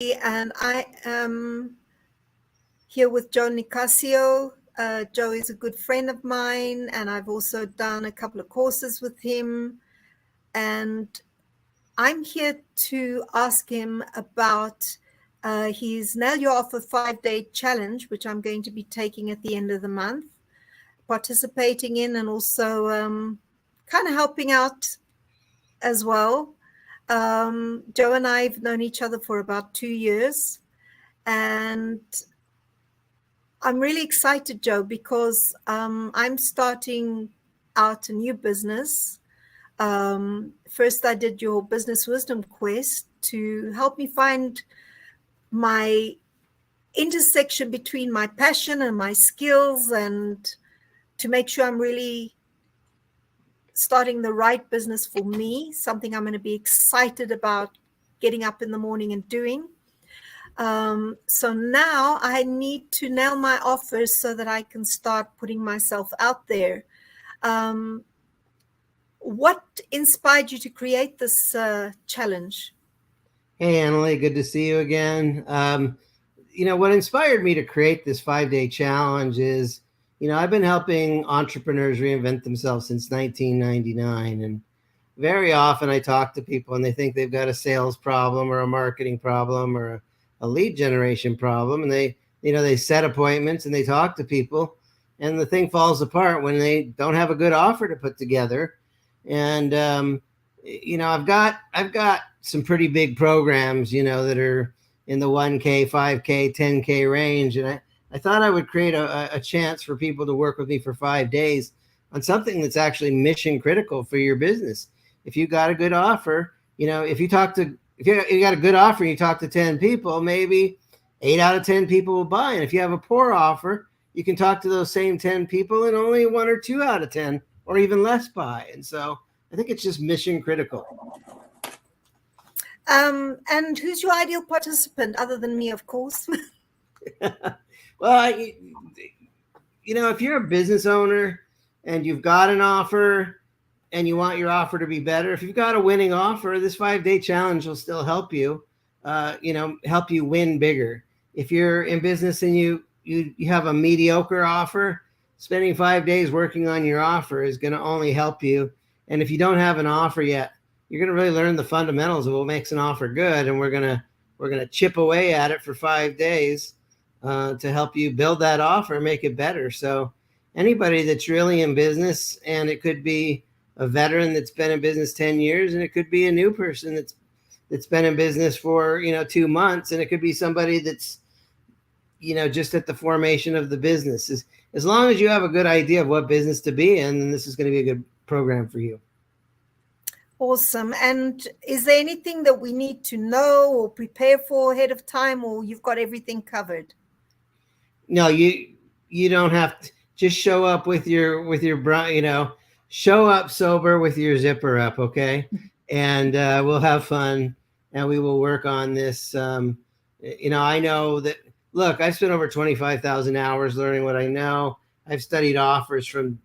and I am here with Joe Nicasio. Joe is a good friend of mine, and I've also done a couple of courses with him. And I'm here to ask him about his Nail Your Offer 5-day challenge, which I'm going to be taking at the end of the month, participating in, and also kind of helping out as well. Joe and I have known each other for about 2 years, and I'm really excited, Joe, because I'm starting out a new business. First, I did your Business Wisdom Quest to help me find my intersection between my passion and my skills, and to make sure I'm really starting the right business for me, something I'm going to be excited about getting up in the morning and doing. So now I need to nail my offers so that I can start putting myself out there. What inspired you to create this challenge? Hey, Annalie, good to see you again. What inspired me to create this 5-day challenge is, I've been helping entrepreneurs reinvent themselves since 1999. And very often I talk to people and they think they've got a sales problem or a marketing problem or a lead generation problem. And they set appointments and they talk to people, and the thing falls apart when they don't have a good offer to put together. And, I've got some pretty big programs, that are in the 1K, 5K, 10K range. And I thought I would create a chance for people to work with me for 5 days on something that's actually mission critical for your business. If you got a good offer, if you got a good offer and you talk to 10 people, maybe 8 out of 10 people will buy. And if you have a poor offer, you can talk to those same 10 people and only 1 or 2 out of 10 or even less buy. And so I think it's just mission critical. And who's your ideal participant, other than me, of course? Well, if you're a business owner and you've got an offer and you want your offer to be better, if you've got a winning offer, this 5-day challenge will still help you, help you win bigger. If you're in business and you have a mediocre offer, spending 5 days working on your offer is going to only help you. And if you don't have an offer yet, you're going to really learn the fundamentals of what makes an offer good. And we're going to chip away at it for 5 days to help you build that offer and make it better. So anybody that's really in business, and it could be a veteran that's been in business 10 years, and it could be a new person that's been in business for 2 months, and it could be somebody that's just at the formation of the business. As long as you have a good idea of what business to be in, then this is going to be a good program for you. Awesome. And is there anything that we need to know or prepare for ahead of time, or you've got everything covered? No, you don't have to. Just show up with your show up sober with your zipper up, okay? And we'll have fun, and we will work on this. I know that. Look, I've spent over 25,000 hours learning what I know. I've studied offers from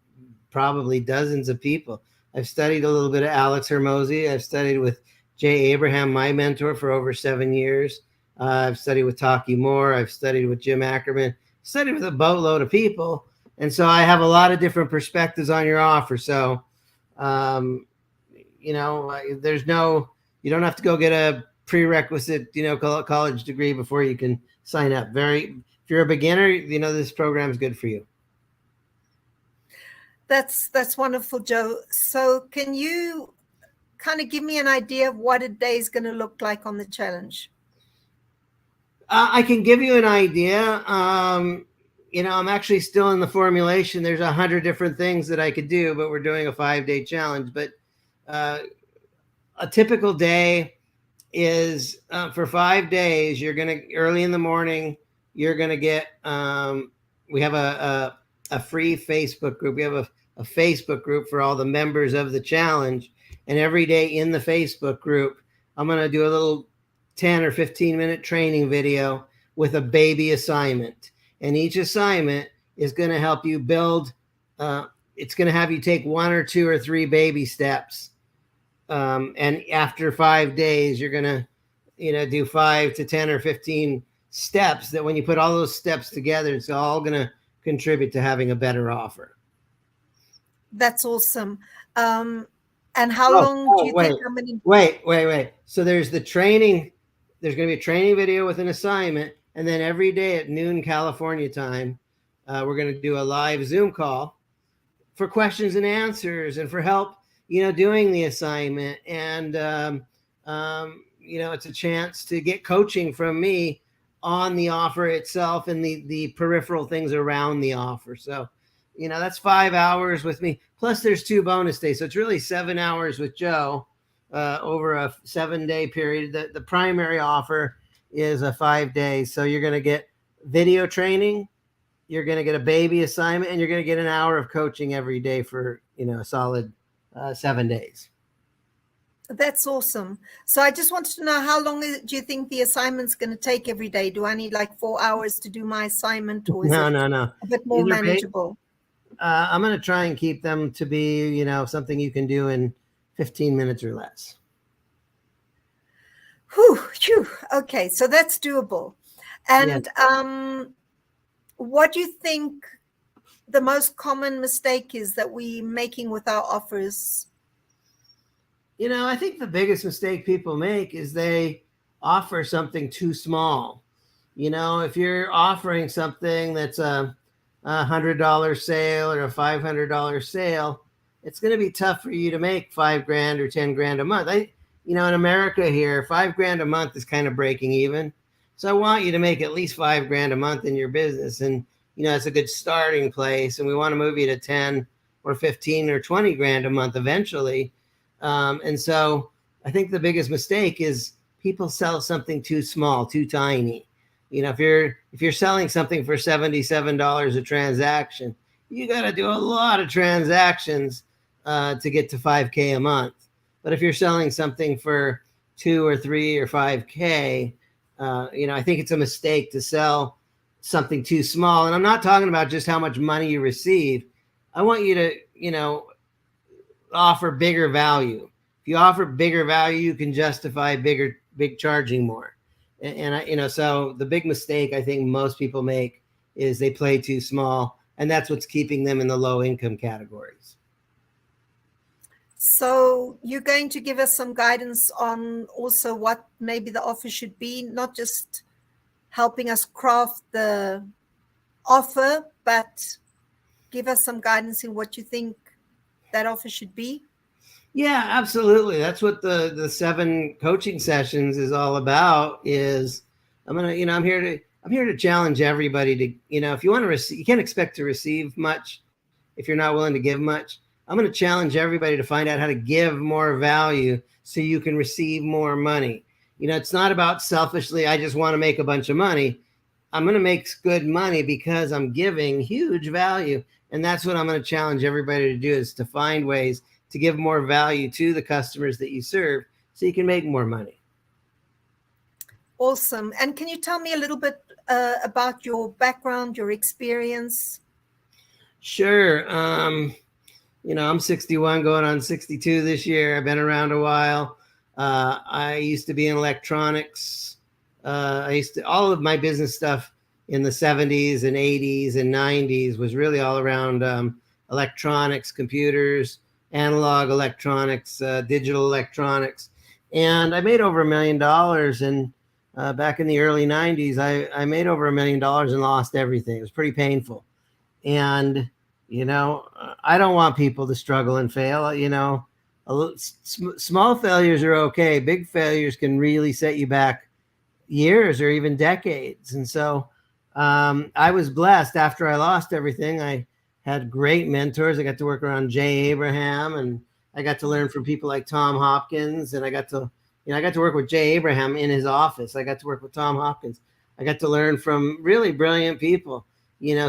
probably dozens of people. I've studied a little bit of Alex Hermosi. I've studied with Jay Abraham, my mentor, for over 7 years. I've studied with Taki Moore. I've studied with Jim Ackerman. Studied with a boatload of people. And so I have a lot of different perspectives on your offer. So, you don't have to go get a prerequisite, college degree before you can sign up. If you're a beginner, this program is good for you. That's wonderful, Joe. So can you kind of give me an idea of what a day is going to look like on the challenge? I can give you an idea. I'm actually still in the formulation. There's 100 different things that I could do, but we're doing a 5-day challenge. But a typical day is for 5 days, you're going to, early in the morning, you're going to get, we have a free Facebook group. We have a Facebook group for all the members of the challenge. And every day in the Facebook group, I'm going to do a little 10 or 15 minute training video with a baby assignment. And each assignment is going to help you build, it's going to have you take 1 or 2 or 3 baby steps. And after 5 days, you're going to do 5 to 10 or 15 steps that when you put all those steps together, it's all going to contribute to having a better offer. That's awesome. And how long do you think? Wait. So there's the training. There's going to be a training video with an assignment. And then every day at noon California time, we're going to do a live Zoom call for questions and answers and for help, doing the assignment. And, it's a chance to get coaching from me on the offer itself and the peripheral things around the offer. So, that's 5 hours with me. Plus there's 2 bonus days. So it's really 7 hours with Joe over a 7-day period. The primary offer is a 5 days. So you're going to get video training, you're going to get a baby assignment, and you're going to get an hour of coaching every day for, a solid 7 days. That's awesome. So I just wanted to know, how long do you think the assignment's going to take every day? Do I need like 4 hours to do my assignment, or is it a bit more manageable? I'm going to try and keep them to be, something you can do in 15 minutes or less. Whew. Okay, so that's doable. And what do you think the most common mistake is that we're making with our offers? I think the biggest mistake people make is they offer something too small. If you're offering something that's a $100 sale or a $500 sale, it's going to be tough for you to make $5,000 or $10,000 a month. In America here, $5,000 a month is kind of breaking even. So I want you to make at least $5,000 a month in your business. And, it's a good starting place. And we want to move you to 10 or 15 or 20 grand a month eventually. And so I think the biggest mistake is people sell something too small, too tiny. If you're selling something for $77 a transaction, you got to do a lot of transactions to get to $5,000 a month. But if you're selling something for $2 or $3 or $5,000, I think it's a mistake to sell something too small. And I'm not talking about just how much money you receive. I want you to, offer bigger value. If you offer bigger value, you can justify big charging more. And so the big mistake I think most people make is they play too small, and that's what's keeping them in the low income categories. So you're going to give us some guidance on also what maybe the offer should be, not just helping us craft the offer, but give us some guidance in what you think that offer should be. Yeah, absolutely. That's what the 7 coaching sessions is all about. Is I'm here to challenge everybody to, if you want to receive, you can't expect to receive much if you're not willing to give much. I'm going to challenge everybody to find out how to give more value so you can receive more money. It's not about selfishly, I just want to make a bunch of money. I'm going to make good money because I'm giving huge value. And that's what I'm going to challenge everybody to do, is to find ways to give more value to the customers that you serve so you can make more money. Awesome. And can you tell me a little bit about your background, your experience? Sure. I'm 61 going on 62 this year. I've been around a while. I used to be in electronics. All of my business stuff in the 70s and 80s and 90s was really all around electronics, computers, analog electronics, digital electronics. And I made over $1 million. And back in the early 90s, I made over $1 million and lost everything. It was pretty painful. And, I don't want people to struggle and fail. Small failures are okay. Big failures can really set you back years or even decades. And so I was blessed. After I lost everything, I had great mentors. I got to work around Jay Abraham, and I got to learn from people like Tom Hopkins. And I got to work with Jay Abraham in his office. I got to work with Tom Hopkins. I got to learn from really brilliant people.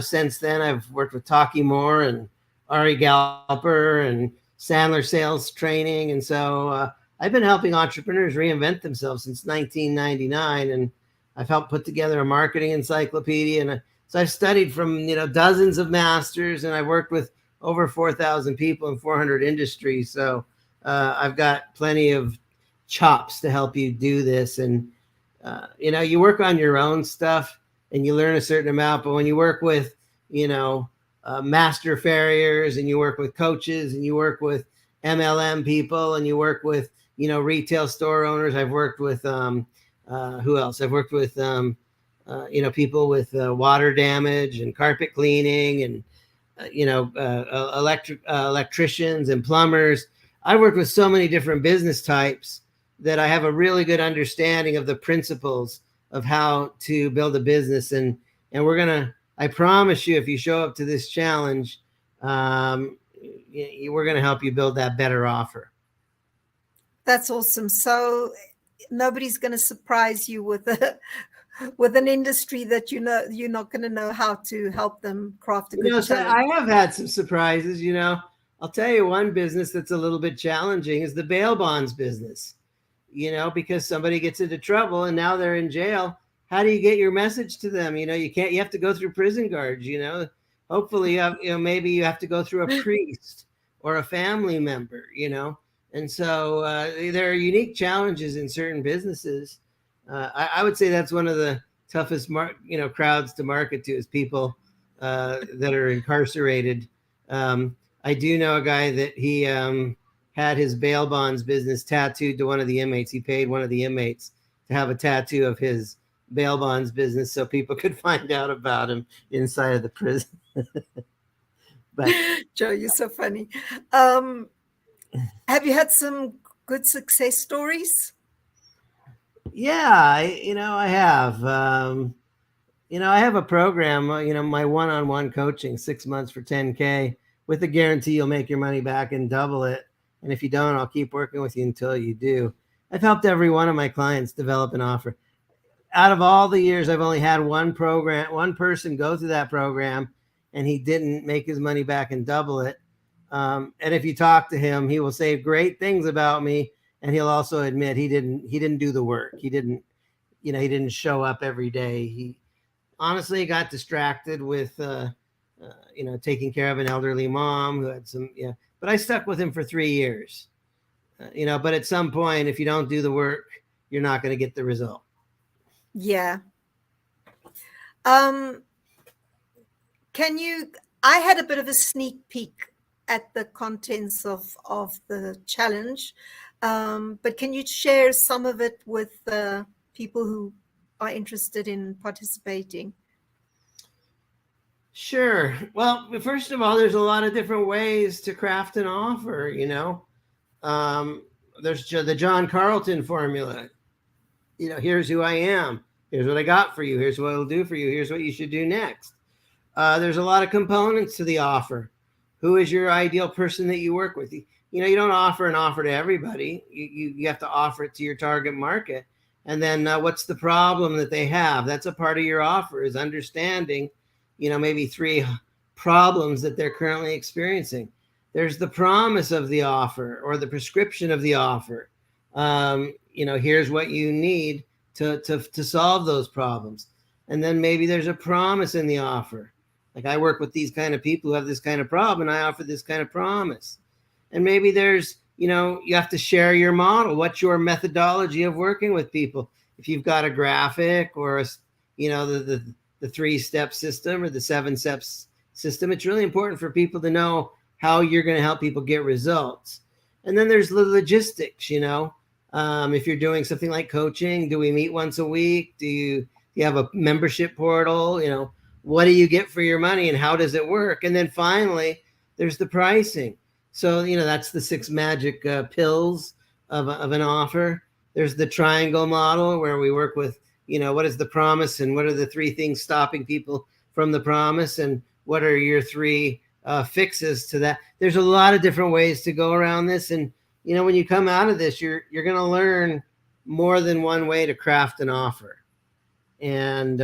Since then I've worked with Taki Moore and Ari Galper and Sandler Sales Training. And so I've been helping entrepreneurs reinvent themselves since 1999. And I've helped put together a marketing encyclopedia. And so I've studied from, dozens of masters, and I've worked with over 4,000 people in 400 industries. So I've got plenty of chops to help you do this. And you work on your own stuff and you learn a certain amount, but when you work with, master farriers, and you work with coaches, and you work with MLM people, and you work with, retail store owners. I've worked with, who else? I've worked with, people with water damage and carpet cleaning, and, electricians and plumbers. I've worked with so many different business types that I have a really good understanding of the principles of how to build a business. And I promise you, if you show up to this challenge, we're going to help you build that better offer. That's awesome. So nobody's going to surprise you with an industry that you're not going to know how to help them craft a good challenge. I have had some surprises. I'll tell you one business that's a little bit challenging is the bail bonds business. Because somebody gets into trouble and now they're in jail. How do you get your message to them? You have to go through prison guards, hopefully, maybe you have to go through a priest or a family member, and so there are unique challenges in certain businesses. I would say that's one of the toughest, crowds to market to is people that are incarcerated. I do know a guy that he had his bail bonds business tattooed to one of the inmates. He paid one of the inmates to have a tattoo of his bail bonds business so people could find out about him inside of the prison. But Joe, you're so funny. Have you had some good success stories? Yeah, I have. I have a program, my one-on-one coaching, 6 months for $10K with a guarantee you'll make your money back and double it. And if you don't, I'll keep working with you until you do. I've helped every one of my clients develop an offer. Out of all the years, I've only had one person go through that program, and he didn't make his money back and double it. And if you talk to him, he will say great things about me, and he'll also admit he didn't do the work. He didn't show up every day. He honestly got distracted with, taking care of an elderly mom who had some, but I stuck with him for 3 years, but at some point, if you don't do the work, you're not going to get the result. Yeah. I had a bit of a sneak peek at the contents of the challenge, but can you share some of it with people who are interested in participating? Sure. Well, first of all, there's a lot of different ways to craft an offer, there's the John Carlton formula. Here's who I am. Here's what I got for you. Here's what I'll do for you. Here's what you should do next. There's a lot of components to the offer. Who is your ideal person that you work with? You don't offer an offer to everybody. You have to offer it to your target market. And then what's the problem that they have? That's a part of your offer, is understanding, maybe 3 problems that they're currently experiencing. There's the promise of the offer or the prescription of the offer. Here's what you need to solve those problems. And then maybe there's a promise in the offer. Like, I work with these kind of people who have this kind of problem, and I offer this kind of promise. And maybe there's, you have to share your model. What's your methodology of working with people? If you've got a graphic or the 3-step system or the 7 steps system, it's really important for people to know how you're going to help people get results. And then there's the logistics, if you're doing something like coaching, do we meet once a week? Do you have a membership portal? What do you get for your money and how does it work? And then finally, there's the pricing. So, that's the 6 magic pills of an offer. There's the triangle model where we work with, what is the promise and what are the 3 things stopping people from the promise and what are your 3 fixes to that. There's a lot of different ways to go around this. And, when you come out of this, you're going to learn more than one way to craft an offer. And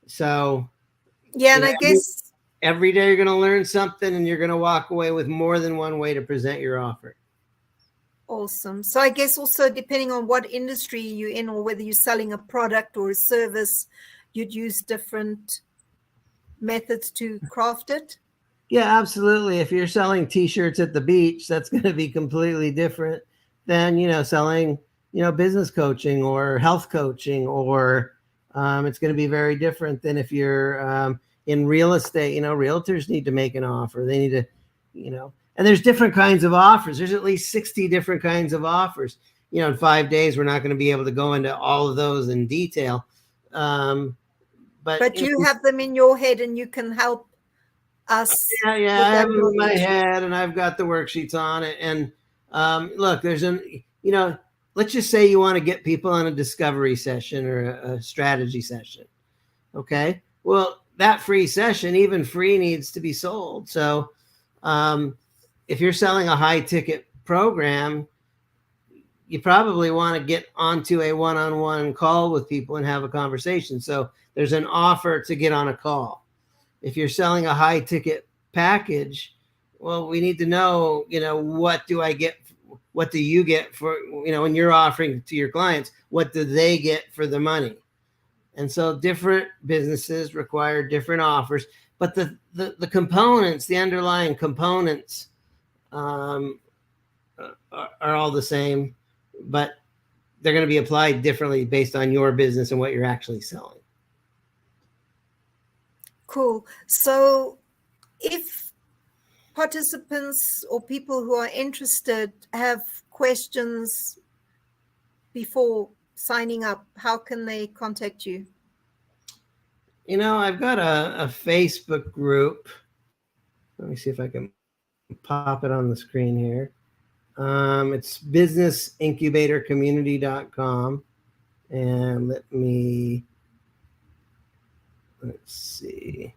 so. Yeah, and I guess every day you're going to learn something and you're going to walk away with more than one way to present your offer. Awesome. So I guess also depending on what industry you're in or whether you're selling a product or a service, you'd use different methods to craft it. Yeah, absolutely. If you're selling T-shirts at the beach, that's going to be completely different than, selling, business coaching or health coaching, or it's going to be very different than if you're in real estate. Realtors need to make an offer. They need to, and there's different kinds of offers. There's at least 60 different kinds of offers. In 5 days, we're not going to be able to go into all of those in detail. But you have them in your head and you can help us. Yeah, I have them in my head and I've got the worksheets on it. And look, there's let's just say you want to get people on a discovery session or a strategy session. Okay. Well, that free session, even free, needs to be sold. So if you're selling a high ticket program, you probably want to get onto a one-on-one call with people and have a conversation. So there's an offer to get on a call. If you're selling a high ticket package, well, we need to know, what do I get? What do you get for, when you're offering to your clients, what do they get for the money? And so different businesses require different offers, but the components, the underlying components are all the same, but they're going to be applied differently based on your business and what you're actually selling. Cool. So if participants or people who are interested have questions before signing up, how can they contact you? I've got a Facebook group. Let me see if I can pop it on the screen here. It's businessincubatorcommunity.com. And let's see,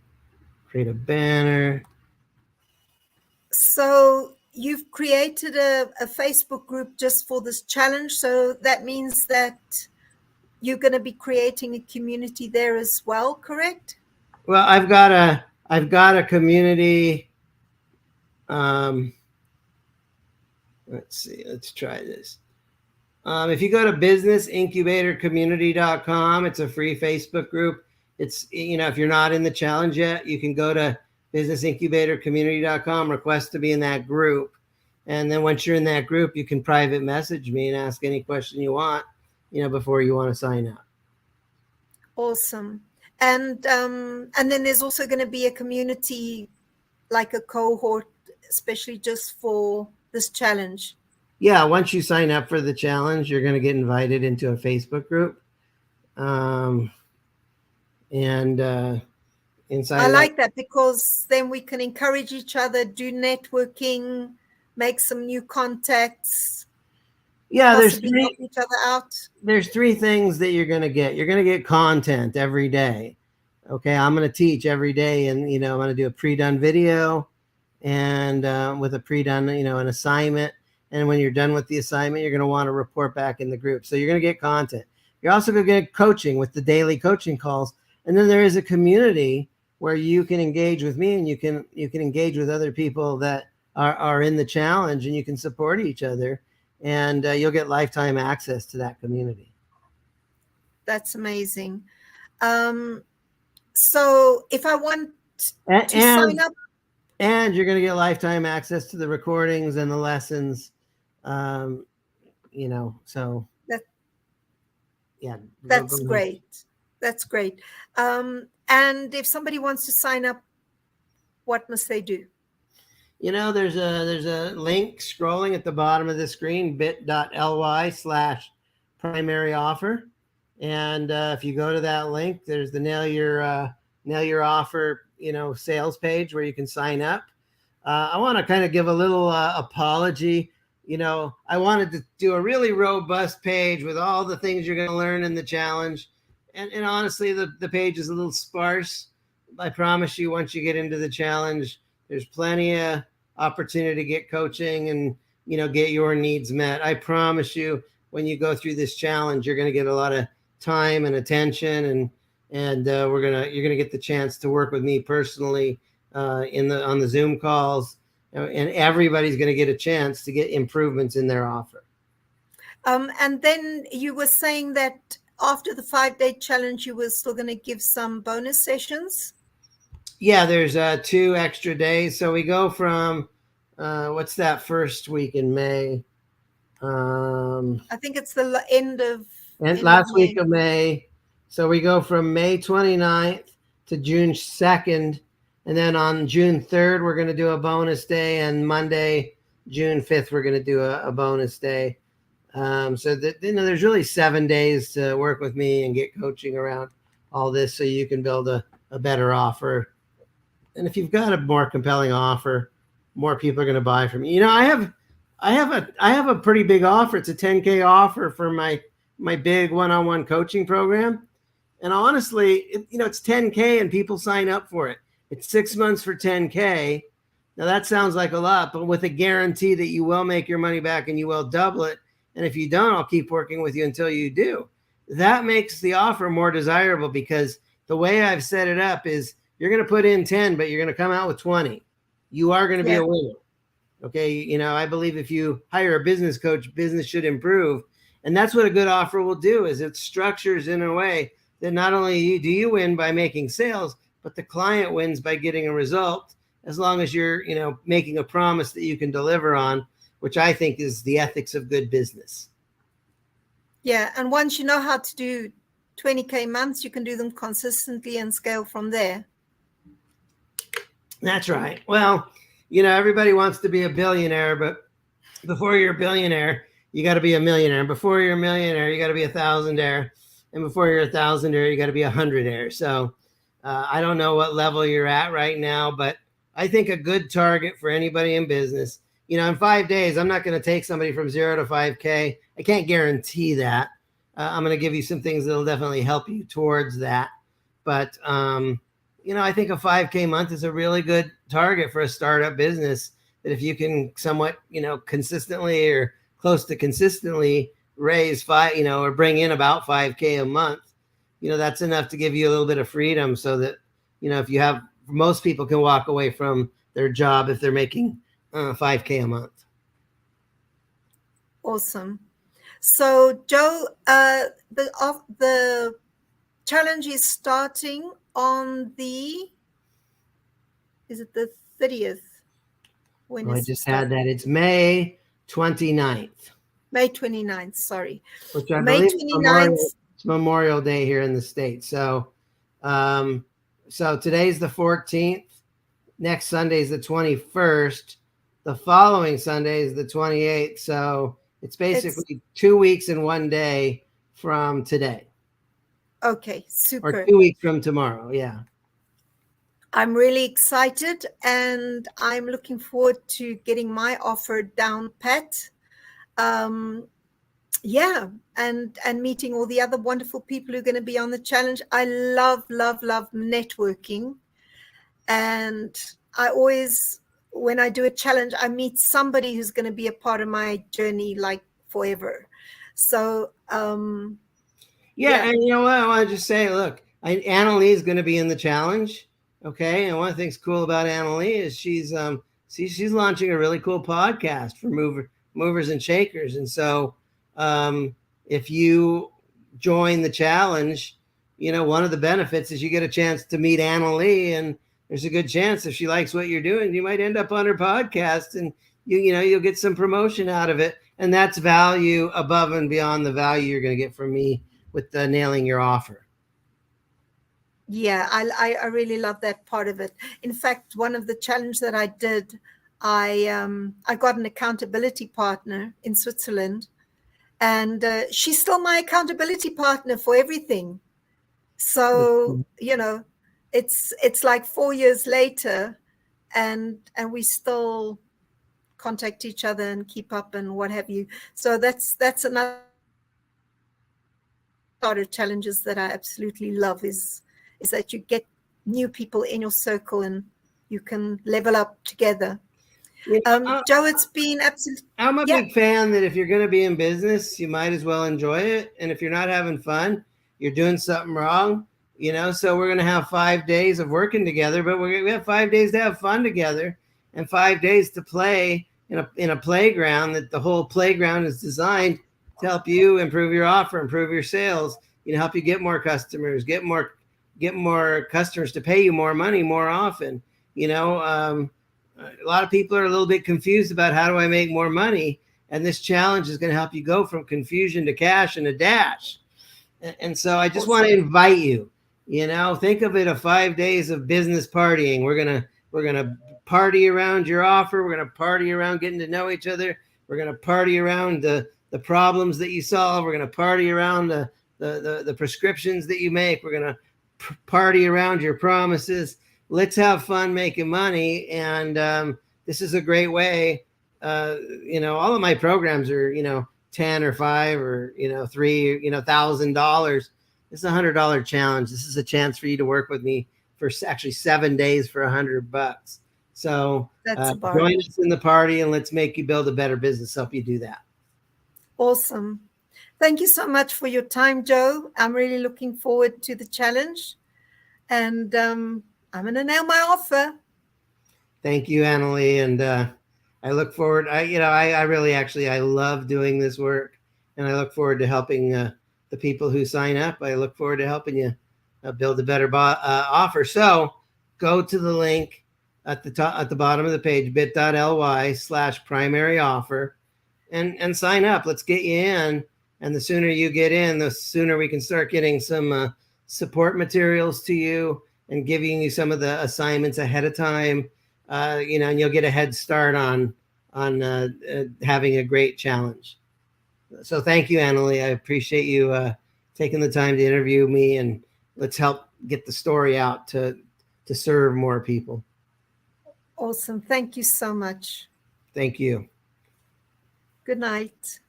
create a banner. So you've created a Facebook group just for this challenge. So that means that you're going to be creating a community there as well, correct? Well, I've got a community. Let's see, let's try this. If you go to businessincubatorcommunity.com, it's a free Facebook group. It's, if you're not in the challenge yet, you can go to businessincubatorcommunity.com, request to be in that group. And then once you're in that group, you can private message me and ask any question you want, before you want to sign up. Awesome. And then there's also going to be a community, like a cohort, especially just for this challenge. Yeah, once you sign up for the challenge, you're going to get invited into a Facebook group. Inside I like that because then we can encourage each other, do networking, make some new contacts. Yeah, help each other out. There's 3 things that you're going to get. You're going to get content every day. Okay, I'm going to teach every day, and I'm going to do a pre-done video and with a pre-done, an assignment. And when you're done with the assignment, you're going to want to report back in the group. So you're going to get content. You're also going to get coaching with the daily coaching calls. And then there is a community where you can engage with me, and you can engage with other people that are in the challenge, and you can support each other, and you'll get lifetime access to that community. That's amazing. So if I want to sign up. And you're going to get lifetime access to the recordings and the lessons, so yeah. That's great. That's great. And if somebody wants to sign up, what must they do? There's a link scrolling at the bottom of the screen, bit.ly/primary offer. And if you go to that link, there's the nail your offer, sales page where you can sign up. I want to kind of give a little apology. I wanted to do a really robust page with all the things you're going to learn in the challenge. And honestly, the page is a little sparse. I promise you, once you get into the challenge, there's plenty of opportunity to get coaching and, get your needs met. I promise you, when you go through this challenge, you're going to get a lot of time and attention, and you're going to get the chance to work with me personally on the Zoom calls, and everybody's going to get a chance to get improvements in their offer. And then you were saying that after the 5-day challenge, you were still going to give some bonus sessions. Yeah, there's 2 extra days. So we go from what's that first week in May? I think it's the end of last May. week of May. So we go from May 29th to June 2nd. And then on June 3rd, we're going to do a bonus day. And Monday, June 5th, we're going to do a bonus day. So that, there's really 7 days to work with me and get coaching around all this so you can build a better offer. And if you've got a more compelling offer, more people are going to buy from you. I have a pretty big offer. It's a 10K offer for my big one-on-one coaching program. And honestly, it's 10K and people sign up for it. It's 6 months for 10K. Now that sounds like a lot, but with a guarantee that you will make your money back and you will double it. And if you don't, I'll keep working with you until you do. That makes the offer more desirable because the way I've set it up is you're going to put in 10, but you're going to come out with 20. You are going to be a winner. Okay. I believe if you hire a business coach, business should improve. And that's what a good offer will do is it structures in a way that not only do you win by making sales, but the client wins by getting a result as long as you're, making a promise that you can deliver on, which I think is the ethics of good business. Yeah. And once you know how to do 20K months, you can do them consistently and scale from there. That's right. Well, everybody wants to be a billionaire, but before you're a billionaire, you got to be a millionaire. Before you're a millionaire, you got to be a thousandaire. And before you're a thousandaire, you got to be a hundredaire. So I don't know what level you're at right now, but I think a good target for anybody in business, in 5 days, I'm not going to take somebody from 0 to 5K. I can't guarantee that. I'm going to give you some things that'll definitely help you towards that. But, I think a 5K month is a really good target for a startup business that if you can somewhat, consistently or close to consistently raise or bring in about 5K a month, that's enough to give you a little bit of freedom so that, if you have, most people can walk away from their job if they're making 5K a month. Awesome. So Joe, the challenge is starting on is it the 30th? I just had that. It's May 29th. May 29th, sorry. Which I believe 29th. It's Memorial Day here in the States. So, so today's the 14th. Next Sunday is the 21st. The following Sunday is the 28th. So it's basically 2 weeks and 1 day from today. Okay, super. Or 2 weeks from tomorrow, yeah. I'm really excited and I'm looking forward to getting my offer down pat. And meeting all the other wonderful people who are going to be on the challenge. I love networking. And I always, when I do a challenge, I meet somebody who's going to be a part of my journey like forever. So, and you know what? I want to just say, look, Annalee is going to be in the challenge. Okay. And one of the things cool about Annalee is she's launching a really cool podcast for movers and shakers. And so, if you join the challenge, one of the benefits is you get a chance to meet Annalee, and there's a good chance if she likes what you're doing, you might end up on her podcast and you'll get some promotion out of it. And that's value above and beyond the value you're going to get from me with the nailing your offer. Yeah, I really love that part of it. In fact, one of the challenges that I did, I got an accountability partner in Switzerland, and she's still my accountability partner for everything. So, it's like 4 years later and we still contact each other and keep up and what have you. So that's another part of challenges that I absolutely love is that you get new people in your circle and you can level up together. Joe, it's been absolutely. I'm a big fan that if you're going to be in business, you might as well enjoy it. And if you're not having fun, you're doing something wrong, so we're going to have 5 days of working together, but we have 5 days to have fun together and 5 days to play in a playground that the whole playground is designed to help you improve your offer, improve your sales, help you get more customers, get more customers to pay you more money more often. A lot of people are a little bit confused about how do I make more money? And this challenge is going to help you go from confusion to cash in a dash. And so I just want to invite you, think of it, a 5 days of business partying. We're going to party around your offer. We're going to party around getting to know each other. We're going to party around the problems that you solve. We're going to party around the prescriptions that you make. We're going to party around your promises. Let's have fun making money. And this is a great way. All of my programs are, 10 or 5 or, 3, $1,000. This is $100 challenge. This is a chance for you to work with me for actually 7 days for $100. So join us in the party and let's make you build a better business. Help you do that. Awesome. Thank you so much for your time, Joe. I'm really looking forward to the challenge, and I'm going to nail my offer. Thank you, Annalie. And I look forward. I really I love doing this work, and I look forward to helping the people who sign up. I look forward to helping you build a better offer. So go to the link at the bottom of the page, bit.ly/primary offer, and sign up. Let's get you in. And the sooner you get in, the sooner we can start getting some support materials to you and giving you some of the assignments ahead of time. And you'll get a head start on having a great challenge. So thank you, Annalie. I appreciate you taking the time to interview me, and let's help get the story out to serve more people. Awesome. Thank you so much. Thank you. Good night.